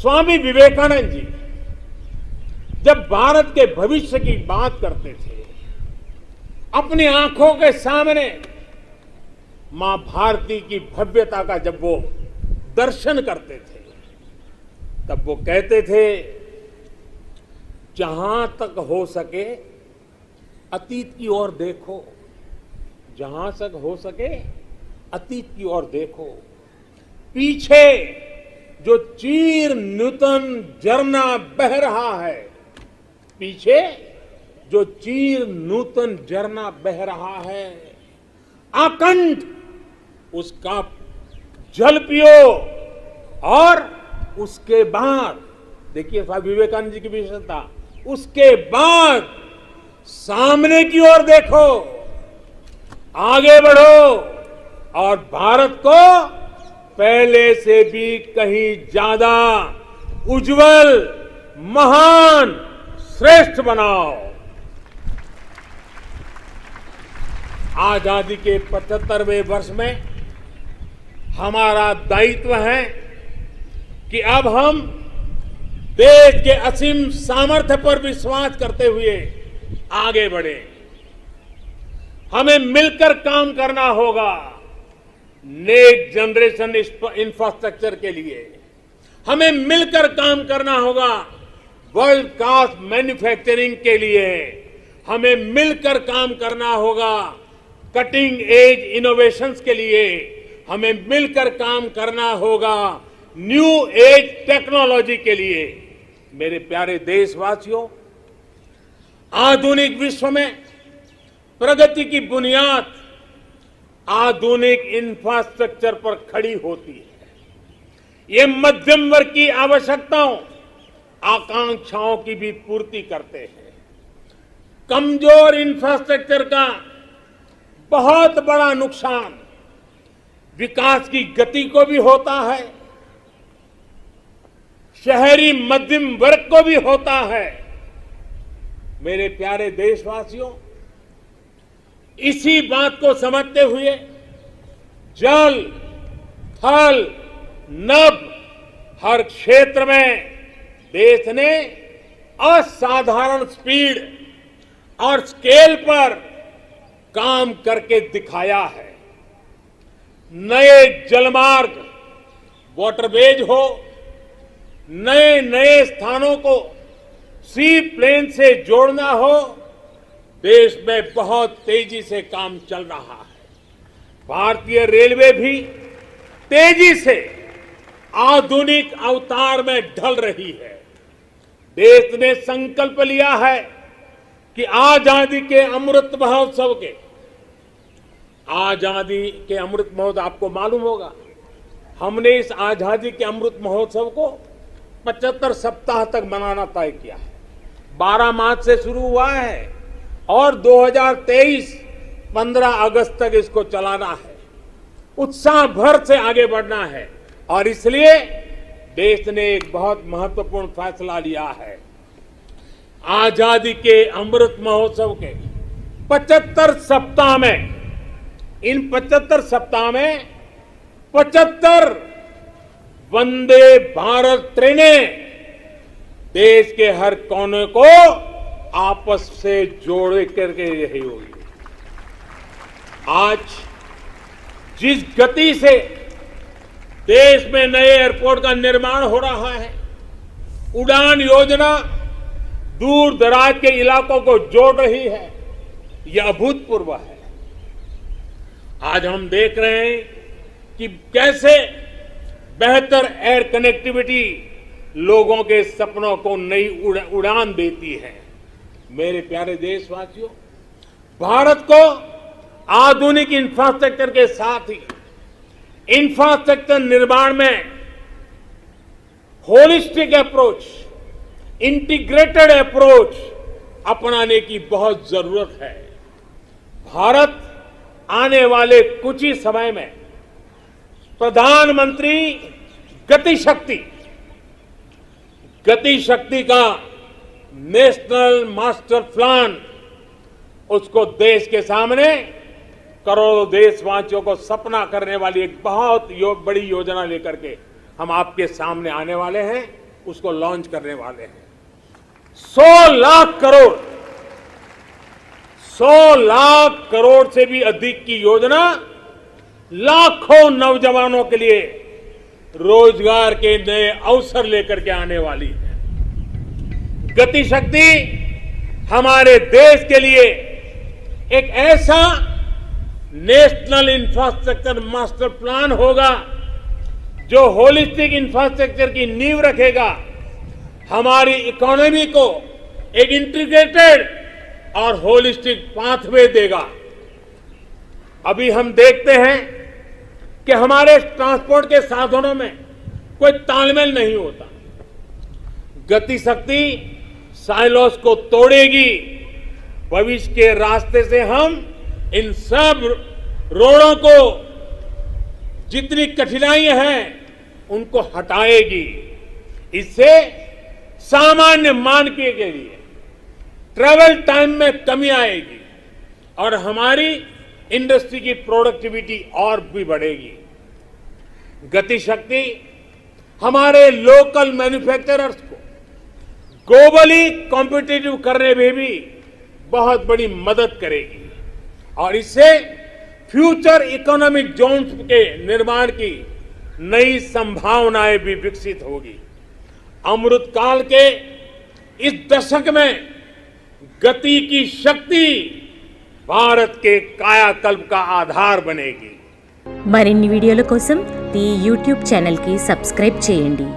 स्वामी विवेकानंद जी जब भारत के भविष्य की बात करते थे, अपनी आंखों के सामने मां भारती की भव्यता का जब वो दर्शन करते थे, तब वो कहते थे, जहां तक हो सके अतीत की ओर देखो, जहां तक हो सके अतीत की ओर देखो। पीछे जो चीर नूतन झरना बह रहा है, पीछे जो चीर नूतन झरना बह रहा है, आकंठ उसका जल पियो। और उसके बाद देखिए स्वामी विवेकानंद जी की विशेषता, उसके बाद सामने की ओर देखो, आगे बढ़ो और भारत को पहले से भी कहीं ज्यादा उज्जवल, महान, श्रेष्ठ बनाओ। आजादी के 75वें वर्ष में हमारा दायित्व है कि अब हम देश के असीम सामर्थ्य पर विश्वास करते हुए आगे बढ़े। हमें मिलकर काम करना होगा नेक्स्ट जनरेशन इंफ्रास्ट्रक्चर के लिए। हमें मिलकर काम करना होगा वर्ल्ड क्लास मैन्युफैक्चरिंग के लिए। हमें मिलकर काम करना होगा कटिंग एज इनोवेशंस के लिए। हमें मिलकर काम करना होगा न्यू एज टेक्नोलॉजी के लिए। मेरे प्यारे देशवासियों, आधुनिक विश्व में प्रगति की बुनियाद आधुनिक इंफ्रास्ट्रक्चर पर खड़ी होती है। ये मध्यम वर्ग की आवश्यकताओं, आकांक्षाओं की भी पूर्ति करते हैं। कमजोर इंफ्रास्ट्रक्चर का बहुत बड़ा नुकसान विकास की गति को भी होता है, शहरी मध्यम वर्ग को भी होता है। मेरे प्यारे देशवासियों, इसी बात को समझते हुए जल, थल, नभ हर क्षेत्र में देश ने असाधारण स्पीड और स्केल पर काम करके दिखाया है। नए जलमार्ग, वाटरवेज हो, नए नए स्थानों को सी प्लेन से जोड़ना हो, देश में बहुत तेजी से काम चल रहा है। भारतीय रेलवे भी तेजी से आधुनिक अवतार में ढल रही है। देश ने संकल्प लिया है कि आजादी के अमृत महोत्सव आपको मालूम होगा, हमने इस आजादी के अमृत महोत्सव को 75 सप्ताह तक मनाना तय किया है। 12 मार्च से शुरू हुआ है और 2023 15 अगस्त तक इसको चलाना है। उत्साह भर से आगे बढ़ना है और इसलिए देश ने एक बहुत महत्वपूर्ण फैसला लिया है। आजादी के अमृत महोत्सव के 75 सप्ताह में, इन 75 सप्ताह में 75 वंदे भारत ट्रेनें देश के हर कोने को आपस से जोड़ करके रही होगी। आज जिस गति से देश में नए एयरपोर्ट का निर्माण हो रहा है, उड़ान योजना दूर दराज के इलाकों को जोड़ रही है, यह अभूतपूर्व है। आज हम देख रहे हैं कि कैसे बेहतर एयर कनेक्टिविटी लोगों के सपनों को नई उड़ान देती है। मेरे प्यारे देशवासियों, भारत को आधुनिक इंफ्रास्ट्रक्चर के साथ ही इंफ्रास्ट्रक्चर निर्माण में होलिस्टिक अप्रोच, इंटीग्रेटेड अप्रोच अपनाने की बहुत जरूरत है। भारत आने वाले कुछ ही समय में प्रधानमंत्री गति शक्ति का नेशनल मास्टर प्लान, उसको देश के सामने करोड़ों देशवासियों को सपना करने वाली एक बहुत बड़ी योजना लेकर के हम आपके सामने आने वाले हैं। उसको लॉन्च करने वाले हैं। 100 लाख करोड़, 100 लाख करोड़ से भी अधिक की योजना लाखों नौजवानों के लिए रोजगार के नए अवसर लेकर के आने वाली है। गति शक्ति हमारे देश के लिए एक ऐसा नेशनल इंफ्रास्ट्रक्चर मास्टर प्लान होगा जो होलिस्टिक इंफ्रास्ट्रक्चर की नींव रखेगा, हमारी इकोनॉमी को एक इंटीग्रेटेड और होलिस्टिक पाथवे देगा। अभी हम देखते हैं कि हमारे ट्रांसपोर्ट के साधनों में कोई तालमेल नहीं होता। गति शक्ति साइलोस को तोड़ेगी। भविष्य के रास्ते से हम इन सब रोडों को, जितनी कठिनाइयां हैं, उनको हटाएगी। इससे सामान्य मानवीय के लिए ट्रैवल टाइम में कमी आएगी और हमारी इंडस्ट्री की प्रोडक्टिविटी और भी बढ़ेगी। गति शक्ति हमारे लोकल मैन्युफैक्चरर्स को ग्लोबली कॉम्पिटिटिव करने में भी बहुत बड़ी मदद करेगी और इससे फ्यूचर इकोनॉमिक जोन्स के निर्माण की नई संभावनाएं भी विकसित होगी। अमृतकाल के इस दशक में गति की शक्ति भारत के कायाकल्प का आधार बनेगी। మరిన్ని వీడియోల కోసం ఈ యూట్యూబ్ ఛానల్ కి సబ్స్క్రైబ్ చేయండి।